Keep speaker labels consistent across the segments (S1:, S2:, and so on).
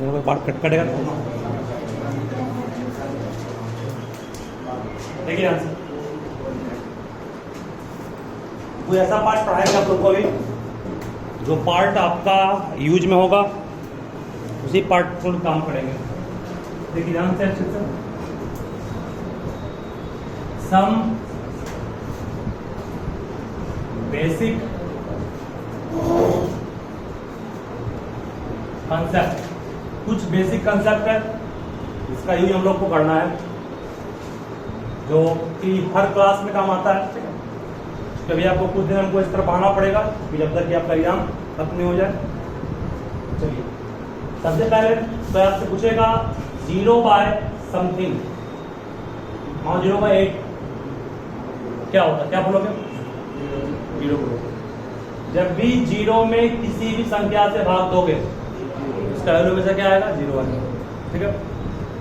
S1: Part cut कटेगा। देखिए answer, कोई ऐसा पार्ट पढ़ाएगा आप लोग को अभी जो पार्ट आपका यूज में होगा, उसी पार्ट पर काम करेंगे। देखिए ध्यान से अच्छे से, सम बेसिक कंसेप्ट, कुछ बेसिक कंसेप्ट है, इसका यूज हम लोग को करना है, जो कि हर क्लास में काम आता है। कभी आपको कुछ दिन हमको इस तरह पढ़ाना पड़ेगा कि जब तक कि आपका एग्जाम खत्म नहीं हो जाए। चलिए, सबसे पहले तो आपसे पूछेगा 0 बाय समथिंग, 0 बाय 8 क्या होता है, क्या बोलोगे? 0 बोलोगे। जब भी 0 में किसी भी संख्या से भाग दोगे, इसका वैल्यू में से क्या आएगा? 0 आएगा। ठीक है,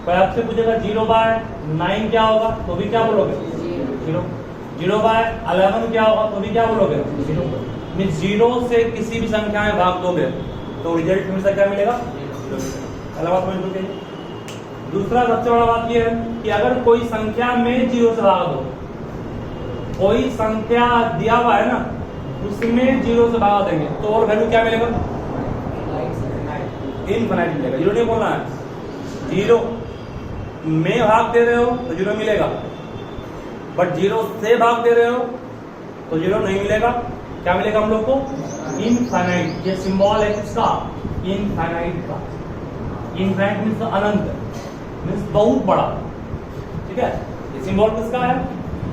S1: कोई आपसे पूछेगा 0 बाय 9 क्या होगा, तो भी क्या बोलोगे? 0। 0 बाय 11 क्या होगा, तो भी क्या बोलोगे? 0। मीन्स 0 से किसी भी संख्या में भाग दोगे तो रिजल्ट हमेशा क्या मिलेगा? 0। पहला बात समझ लो। दूसरा सबसे बड़ा बात यह है कि अगर कोई संख्या में 0 से भाग दो, कोई संख्या दिया हुआ है ना, उसमें 0 से भाग देंगे तो और वैल्यू क्या मिलेगा? इनफिनिट मिलेगा। 0 नहीं बोलना है, 0 में भाग दे रहे हो तो 0 मिलेगा, बट 0 से भाग दे रहे हो तो 0 नहीं मिलेगा। क्या मिलेगा हम लोग को? इनफाइनाइट। ये सिंबल है किसका? इनफाइनाइट का। इनफाइनाइट मीन्स अनंत, मीन्स बहुत बड़ा। ठीक है, ये सिंबल किसका है?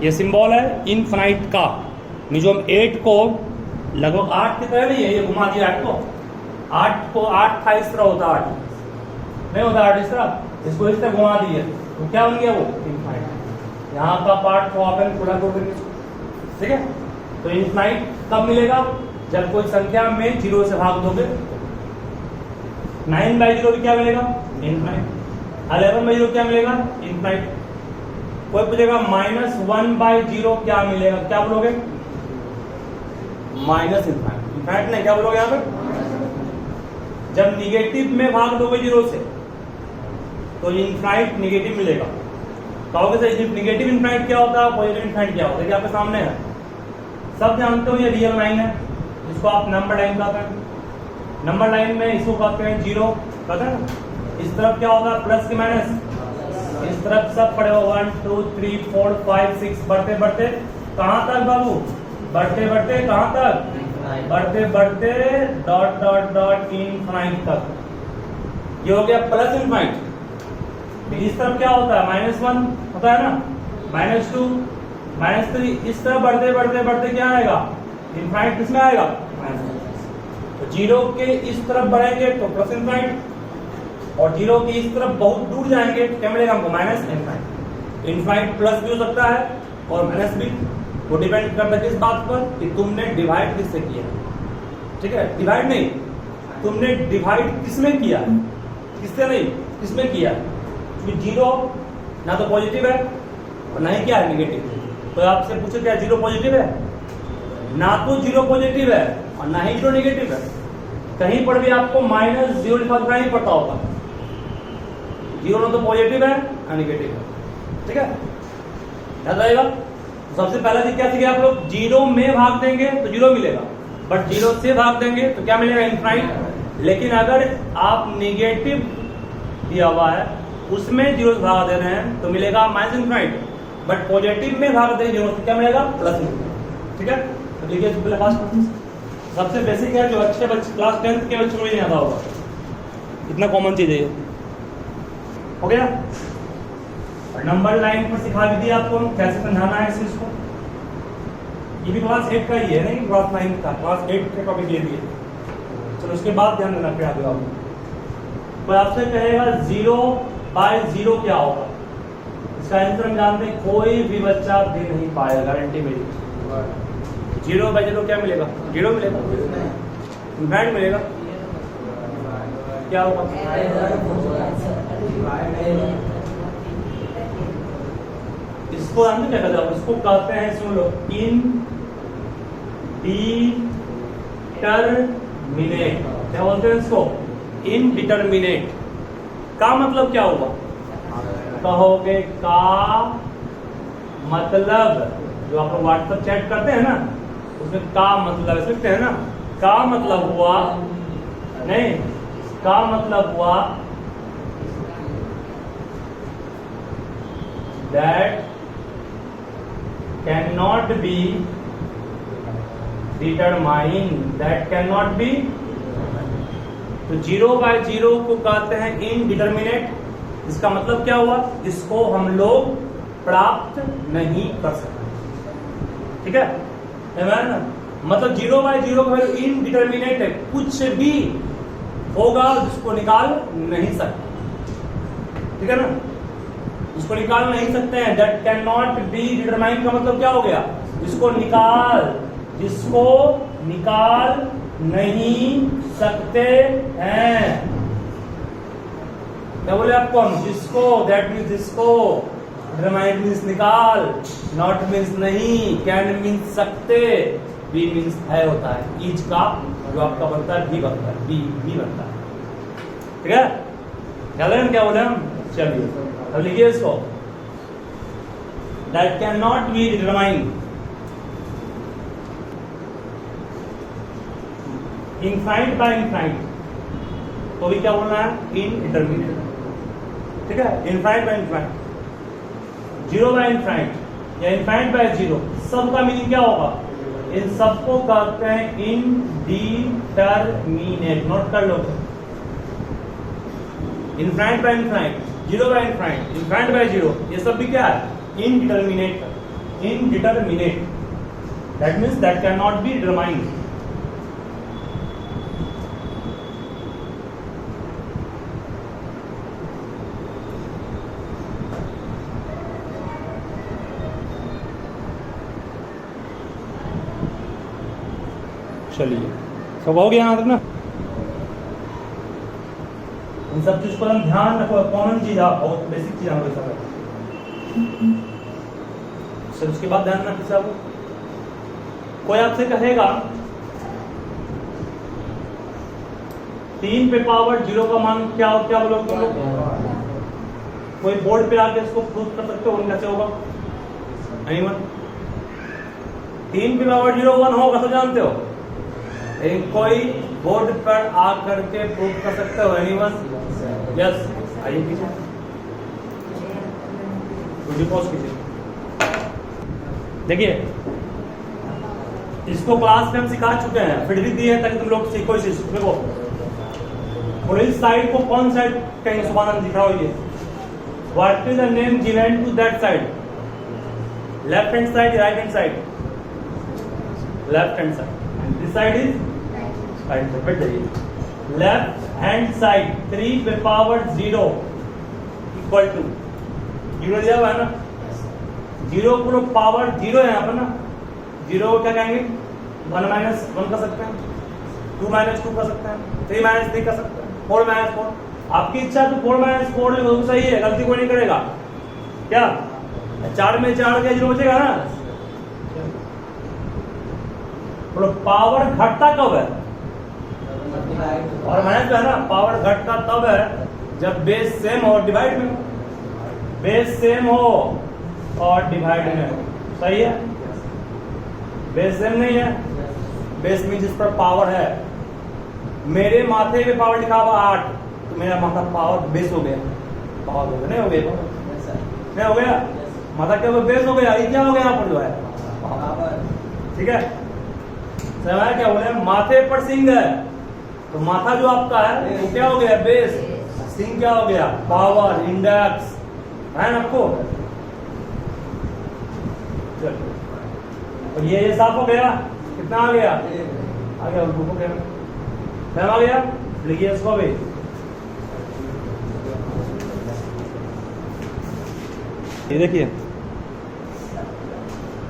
S1: ये सिंबल है इनफाइनाइट का। जो हम 8 को लगभग 8 की तरह नहीं है, ये घुमा दिया 8 को, 8 था इस तरह होता, 8 नहीं होता 8 इस तरह, इसको इस तरह घुमा दिए तो क्या बन गया? वो इनफाइनाइट। यहाँ का पार्ट को आप पूरा कर देंगे। ठीक है, तो इनफाइनाइट कब मिलेगा? जब कोई संख्या में 0 से भाग दोगे। 9 बाई 0 क्या मिलेगा? इनफाइनाइट। 11 बाई 0 क्या मिलेगा? इनफाइनाइट। कोई पूछेगा -1 बाई 0 क्या मिलेगा, क्या बोलोगे? Minus infinite. इनफाइनाइट नहीं, क्या बोलोगे यहाँ पे? जब निगेटिव में भाग दोगे 0 से तो इनफाइनाइट निगेटिव मिलेगा। कहोगे सर निगेटिव इनफाइनाइट क्या होता है, पॉजिटिव इनफाइनाइट क्या होता है? आपके सामने है, सब जानते हो ये रियल लाइन है, इसको आप नंबर लाइन कहते हैं। नंबर लाइन में इसको कहते हैं 0, कहते हैं ना। इस तरफ क्या होगा? प्लस की माइनस, इस तरफ सब पड़े हो 1 2 3 4 5 6, बढ़ते बढ़ते कहां तक बाबू? बढ़ते बढ़ते कहां तक? बढ़ते बढ़ते डॉट डॉट डॉट इनफाइनाइट तक। ये हो गया प्लस इनफाइनाइट। इस तरफ क्या होता है? -1 होता है ना, -2 -3, इस तरफ बढ़ते बढ़ते बढ़ते क्या आएगा? इनफाइनाइट किसमें आएगा? तो 0 के इस तरफ बढ़ेंगे तो प्लस इनफाइनाइट, और 0 की इस तरफ बहुत दूर जाएंगे तो क्या मिलेगा हमको? Minus infinite. इनफाइनाइट प्लस भी हो सकता है और माइनस भी, वो डिपेंड करता है किस बात पर कि तुमने डिवाइड किससे किया। ठीक है, डिवाइड नहीं, तुमने डिवाइड किसमें किया, किससे नहीं, किसमें किया। 0 ना तो पॉजिटिव है और ना ही क्या है? निगेटिव। तो आपसे पूछो क्या 0 पॉजिटिव है? ना तो 0 पॉजिटिव है और ना ही 0 निगेटिव है। कहीं पर भी आपको -0 लिखा दिखाई नहीं पड़ता होगा। 0 ना तो पॉजिटिव है ना निगेटिव है। ठीक है, याद आएगा। सबसे पहला चीज क्या सीखे आप लोग? 0 में भाग देंगे तो 0 मिलेगा, बट 0 से भाग देंगे तो क्या मिलेगा? इनफाइनाइट। लेकिन अगर आप निगेटिव दिया हुआ है उसमें 0 से भाग दे रहे हैं तो मिलेगा माइनस इनफाइनाइट, बट पॉजिटिव में भाग देंगे 0 से क्या मिलेगा? Plus infinite. ठीक है, तो देखिए सबसे बेसिक है, जो अच्छे बच्चे क्लास 10th के बच्चों को नहीं आता होगा, इतना कॉमन चीज है। हो गया। नंबर लाइन पर सिखा भी दिया आपको कैसे समझाना है इस चीज को। ये भी क्लास 8 का ही है, नहीं क्लास 9 का, क्लास 8 के टॉपिक ले दिए। चलो उसके बाद ध्यान देना फिर आगे आपको। तो आपसे कहेगा 0 बाय 0 क्या होगा? इसका आंसर हम जानते हैं, कोई भी बच्चा दे नहीं पाएगा, गारंटी मेरी। 0 बाय 0 क्या मिलेगा? 0 मिलेगा, इनफाइनाइट मिलेगा। क्या होगा? इसको जानते क्या कहते हैं? इसको कहते हैं, सुन लो, इनडिटरमिनेट। क्या बोलते हैं इसको? इनडिटरमिनेट। का मतलब क्या हुआ? कहोगे का मतलब, जो आप लोग व्हाट्सएप चैट करते हैं ना, उसमें का मतलब लिखते हैं ना, का मतलब हुआ, नहीं, का मतलब हुआ that cannot be determined, that cannot be, तो 0/0 को कहते हैं इनडिटर्मिनेट। इसका मतलब क्या हुआ? इसको हम लोग प्राप्त नहीं कर सकते। ठीक है ना? मतलब 0/0 का वैल्यू इनडिटर्मिनेट है, कुछ भी होगा जिसको निकाल नहीं सकते। ठीक है ना? इसको निकाल नहीं सकते हैं। That can not be determine का मतलब क्या हो गया? जिसको निकाल नहीं सकते हैं। क्या बोले आप? कौन? जिसको, दैट मीन्स जिसको, डिटरमाइन मीन्स निकाल, नॉट मीन्स नहीं, कैन मीन्स सकते, बी मीन्स है होता है। ईच का जो आपका बनता है भी बनता है, बी बनता है। ठीक है? क्या बोले हम? चलिए अब लिखिए इसको, that can not be determined infinite by infinite, तो भी क्या बोलना है? इनडिटरमिनेट। ठीक है? इनफाइनाइट बाय इनफाइनाइट, 0/इनफाइनाइट या इनफाइनाइट बाय 0, सबका मीनिंग क्या होगा? इन सबको कहते हैं इनडिटरमिनेट। नोट कर लो, इनफाइनाइट बाय इनफाइनाइट, 0/इनफाइनाइट, इनफाइनाइट बाय 0, ये सब भी क्या है? Indeterminate. Indeterminate that means that can not be determined. चलिए सब हो गया यहाँ तक ना? इन सब चीज पर हम ध्यान रखो, कॉमन चीज आप, बहुत बेसिक चीज हमारे सब। सर उसके बाद ध्यान रखिए साहब, कोई आपसे कहेगा 3 पे पावर 0 का मान क्या हो, क्या बोलोगे तुम लोग? कोई बोर्ड पे आके इसको प्रूव कर सकते हो? कैसे होगा? एनीवन? 3 पे पावर 0 1 होगा तो जानते हो, कोई बोर्ड पर आकर के प्रूव कर सकते हो? एनीवन? यस, आइए पीछे, देखिए इसको क्लास में हम सिखा चुके हैं, फिर भी दिए हैं ताकि तुम लोग सीखो इसे। देखो और इस साइड को कौन साइड कहेंगे? सुभान दिखाओ ये, what is the name given to that side? Left hand side, right hand side? Left hand side. This side is right side. बैठ जाइए। लेफ्ट हैंड साइड 3 पे पावर 0 इक्वल टू 0 दिया हुआ है ना? 0 को पावर 0 है यहाँ पर ना, 0 को क्या कहेंगे? 1 माइनस 1 कर सकते हैं, 2 माइनस 2 कर सकते हैं, 3 माइनस 3 कर सकते हैं, 4 माइनस 4। आपकी इच्छा तो 4 माइनस 4 लिखो, सही है, गलती कोई नहीं करेगा। क्या 4 में 4 का 0 बचेगा ना? पावर घटता कब है? और माइनस है ना, पावर घटता तब है जब बेस सेम हो, डिवाइड में, बेस सेम हो और डिवाइड में हो। सही है? बेस सेम नहीं है, बेस में जिस पर पावर है। मेरे माथे पे पावर लिखा हुआ 8, तो मेरा माथा पावर बेस हो गया, पावर हो गया, नहीं हो गया? नहीं हो गया? माथा क्या बेस हो गया? ये क्या हो गया यहाँ पर जो है? ठीक है? सवाल क्या बोले? माथे पर सिंह है, तो माथा जो आपका है वो क्या हो गया? बेस। सिंह क्या हो गया? पावर, इंडेक्स है ना आपको? चलिए, और ये साफ हो गया। कितना आ गया? आ गया, हो गया, टाइम आ गया। लिखिए इसको भी, ये देखिए,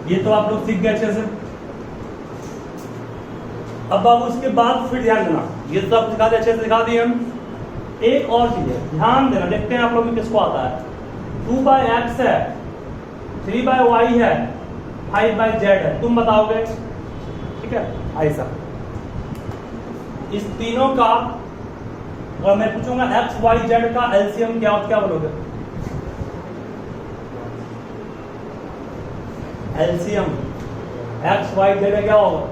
S1: ये तो आप लोग सीख गए अच्छे से। अब आप उसके बाद फिर ध्यान देना, ये तो आप सिखा दिए, अच्छे से सिखा दिए हम। एक और चीज है, ध्यान देना, देखते हैं आप लोग किसको आता है। 2/x है, 3/y है, 5/z है, तुम बताओगे। ठीक है? ऐसा इस तीनों का और मैं पूछूंगा एक्स वाई जेड का एलसीएम क्या होता, क्या बोलोगे? एलसीएम एक्स वाई जेड क्या होगा?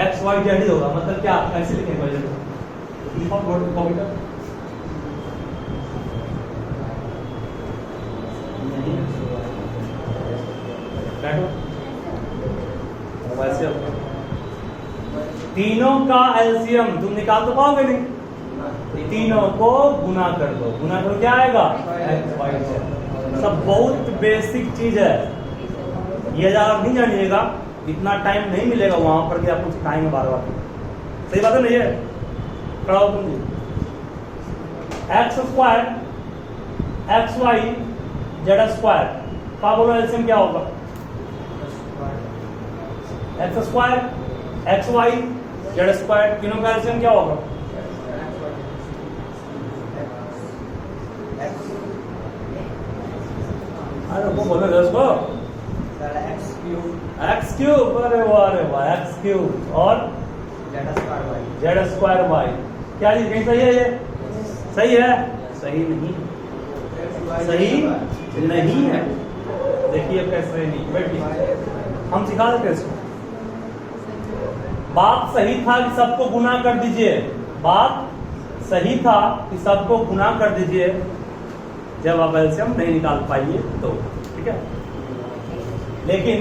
S1: एक्स वाई जेड ही होगा। मतलब क्या, कैसे लिखेंगे? वैसे तीनों का एलसीएम तुम निकाल तो पाओगे नहीं, तीनों को गुना कर दो, गुना करो क्या आएगा? X Y Z. सब बहुत बेसिक चीज है, ये आप नहीं जानिएगा, इतना टाइम नहीं मिलेगा वहां पर कि आपको सिखाएंगे बार बार। सही बात है ना? ये खड़ा हो तुम, X square X Y Z square का बोलो एलसीएम क्या होगा? X square X Y Z square, तीनों का एलसीएम क्या होगा? अरे वो बोलो दोस्तों, एक्स क्यूब। अरे वाह एक्स क्यूब और जेड स्क्वायर वाई। क्या ये कहीं सही है? ये सही है? सही नहीं, सही नहीं है। देखिए कैसे नहीं, बैठिए हम सिखा देते इसको। बात सही था कि सबको गुना कर दीजिए, बात सही था कि सबको गुना कर दीजिए, जब आप एलसीएम नहीं निकाल पाइए तो, ठीक है। लेकिन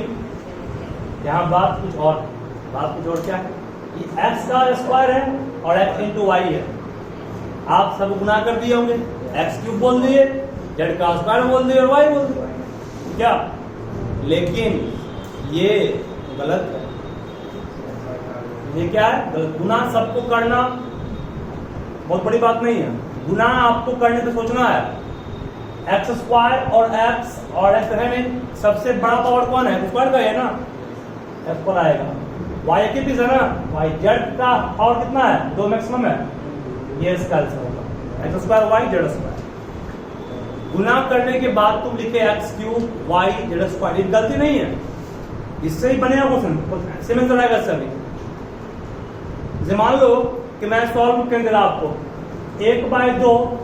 S1: यहाँ बात कुछ और, क्या है? एक्स का स्क्वायर है और एक्स इंटू वाई है। आप सब गुना कर दिए होंगे, एक्स क्यूब बोल दिए, जेड का स्क्वायर बोल दिए और वाई बोल दिए, क्या? लेकिन ये गलत है। ये क्या है? गलत। गुना सबको करना बहुत बड़ी बात नहीं है, गुना आपको करने तो सोचना है। एक्स स्क्वायर और एक्स है नहीं, सबसे बड़ा पावर कौन है? स्क्वायर का है ना, एक्स पर आएगा। वाई की पीस है ना, वाई जेड का पावर कितना है? 2 मैक्सिमम है, ये इसका आंसर होगा x square Y Z square. गुना करने के बाद तुम लिखे x cube y Z square, ये गलती नहीं है, इससे ही बनेगा क्वेश्चन, समझ आएगा सभी। जैसे मान लो कि मैं सॉल्व कर दे रहा आपको 1/2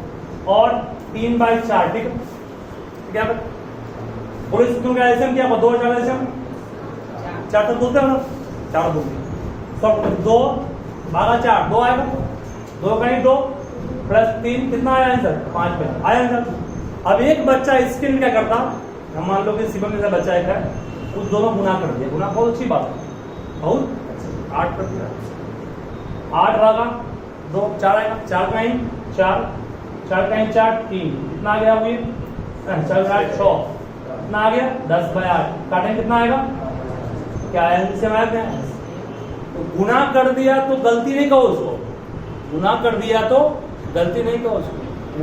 S1: और 3/4, ठीक है? क्या और इसको क्या एलसीएम क्या होगा? 2 और 4 एलसीएम 4 तक बोलते हैं ना, 4 बोलते हैं। तो 2 भागा 4 2 आएगा, 2 का 2 प्लस 3 कितना आया आंसर? 5 पे आया आंसर। अब एक बच्चा इसके लिए क्या करता, हम मान लो कि शिवम जैसा बच्चा एक है, उस दोनों गुना कर दिया, गुना बहुत अच्छी बात है, बहुत 8 कर दिया, 8 भागा 2 4 आएगा, 4 का 4 4 का 4 3 कितना आ गया? हुई 4 8 6 कितना आ गया? 10/8 काटेंगे कितना आएगा? क्या एलसीएम आया? तो गुना कर दिया तो गलती नहीं कहो उसको, गुना कर दिया तो गलती नहीं कहो उसको,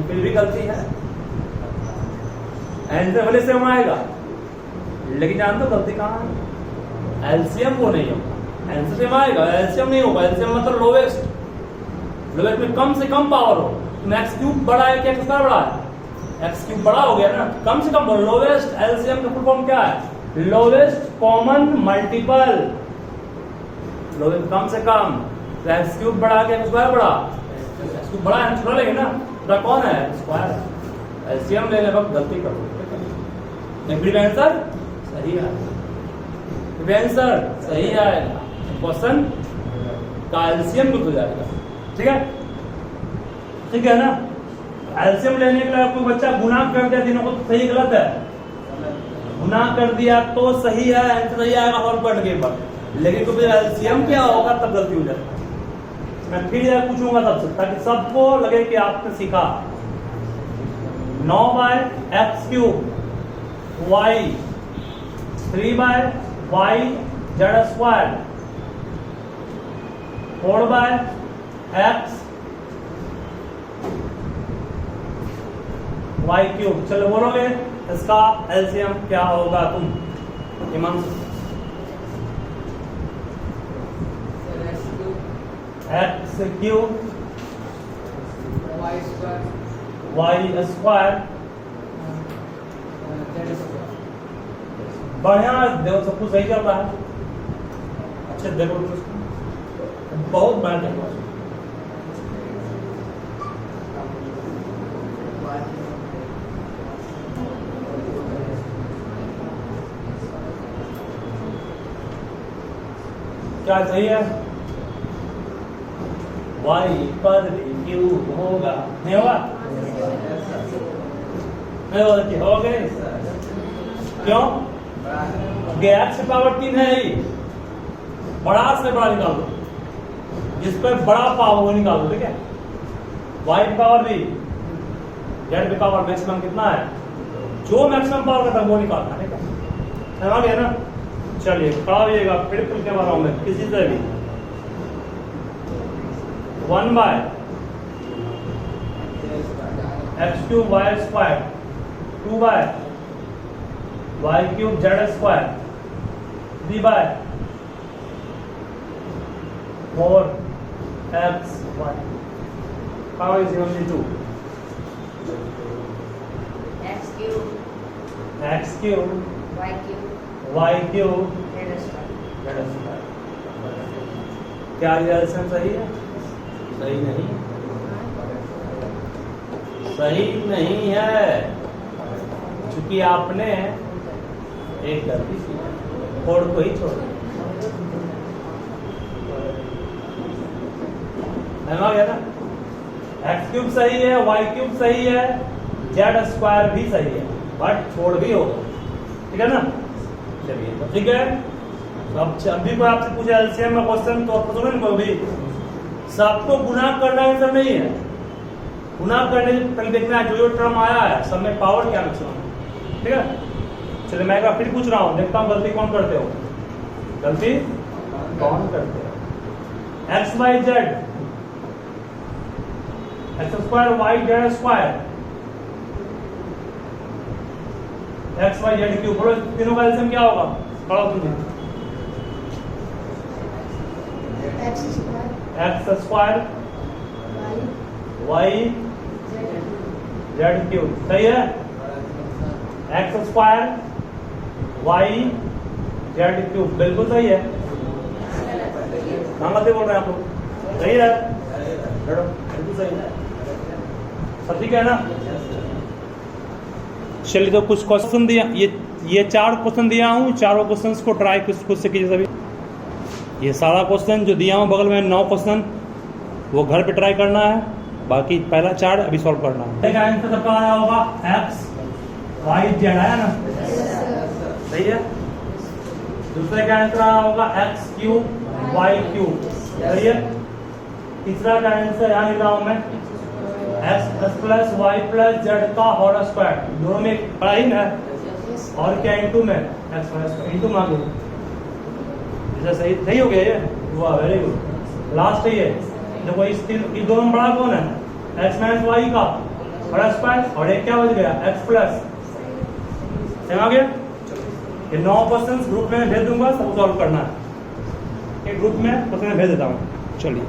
S1: फिर भी गलती है, आंसर भले सेम आएगा लेकिन जान दो गलती कहाँ है? एलसीएम वो नहीं होगा, आंसर सेम आएगा, एलसीएम नहीं होगा। एलसीएम मतलब लोवेस्ट, लोवेस्ट में कम से कम पावर हो। तो एक्स क्यूब बड़ा है क्या एक्स स्क्वायर बड़ा है? एक्स क्यूब बड़ा हो गया ना, कम से कम लोवेस्ट। एलसीएम का फुल फॉर्म क्या है? लोवेस्ट कॉमन मल्टीपल, लोवेस्ट कम से कम। तो एक्स क्यूब बड़ा है एक्स स्क्वायर बड़ा? एक्स क्यूब बड़ा है, छोटा लेंगे ना, बड़ा कौन है? स्क्वायर है। एलसीएम लेने वक्त गलती करो, फिर आंसर सही आएगा, आंसर सही आएगा, क्वेश्चन का एलसीएम हो जाएगा, ठीक है? ठीक है ना? एलसीएम लेने के लिए आपको बच्चा गुना कर दिया तीनों को, तो सही गलत है? गुना कर दिया तो सही है, आंसर सही आएगा और पढ़ के बाद, लेकिन तो फिर एलसीएम क्या होगा तब गलती हो जाएगी। मैं फिर यह पूछूंगा सबसे, ताकि सबको लगे कि आपने सीखा। 9/x³ y 3/y z² 4/x y³। चलो बोलोगे इसका एलसीएम क्या होगा तुम? हिमांशु x³ y² बढ़िया, देखो सब कुछ सही चल रहा है। अच्छे देखो बहुत बढ़िया। क्या सही है? y पर भी क्यूब होगा, नहीं होगा? नहीं होगा कि हो गए? क्यों? x की पावर 3 है ही, बड़ा से बड़ा निकाल दो, जिस पर बड़ा पावर वो निकाल दो, ठीक है? y की पावर भी, z की पावर मैक्सिमम कितना है, जो मैक्सिमम पावर का था वो निकालना, ठीक है? समझ गया ना? चलिए बताइएगा बिल्कुल क्या बना मैं किसी से भी 1 by X cube Y square 2 by Y cube Z square 3 by 4 X Y power is only 2
S2: X cube
S1: Y cube क्या रिलेशन सही है? सही नहीं, सही नहीं है, क्योंकि आपने एक गलती की, कोड को ही छोड़ दिया। समझ गया ना? एक्स क्यूब सही है, वाई क्यूब सही है, जेड स्क्वायर भी सही है, बट छोड़ भी होगा, ठीक है ना? चलिए तो ठीक है। तो अब जब भी कोई आपसे पूछे एलसीएम में क्वेश्चन तो आपको समझ में भी सबको गुना करना आंसर नहीं है, गुना करने से पहले देखना है जो टर्म आया है सब में पावर क्या मैक्सिमम है, ठीक है? चलिए मैं एक बार फिर पूछ रहा हूँ, देखता हूँ गलती कौन करते हो, गलती कौन करते हो? X Y Z, X square Y Z square, X Y Z cube, बोलो तीनों का एलसीएम क्या होगा? पढ़ो तुमने। X square Y Z cube, सही है? X square Y Z cube बिल्कुल सही है। हाँ बोल रहे हैं आप लोग, सही है? बिल्कुल सही है, सब ठीक है ना? चलिए तो कुछ क्वेश्चन दिया, ये 4 क्वेश्चन दिया हूँ, चारों क्वेश्चंस को ट्राई कुछ खुद से कीजिए सभी। ये सारा क्वेश्चन जो दिया हूँ बगल में 9 क्वेश्चन वो घर पे ट्राई करना है, बाकी पहला 4 अभी सॉल्व करना है। आंसर सबका आया होगा एक्स वाई जेड, आया ना? सही है। दूसरे का आंसर आया होगा एक्स क्यूब वाई क्यूब, सही है। तीसरा का आंसर यहाँ लिख रहा हूँ मैं X plus Y plus Z का होल स्क्वायर, दोनों में बड़ा ही ना, और क्या इंटू में एक्स प्लस इंटू मांगे, सही सही हो गया ये, वाह वेरी गुड। लास्ट है ये, देखो इस दोनों में बड़ा कौन है? एक्स माइनस वाई का बड़ा स्क्वायर, और एक क्या बच गया? एक्स प्लस, समझ आ गया? ये 9 क्वेश्चंस ग्रुप में भेज दूंगा, सब सॉल्व करना है, एक ग्रुप में क्वेश्चन भेज देता हूँ। चलिए।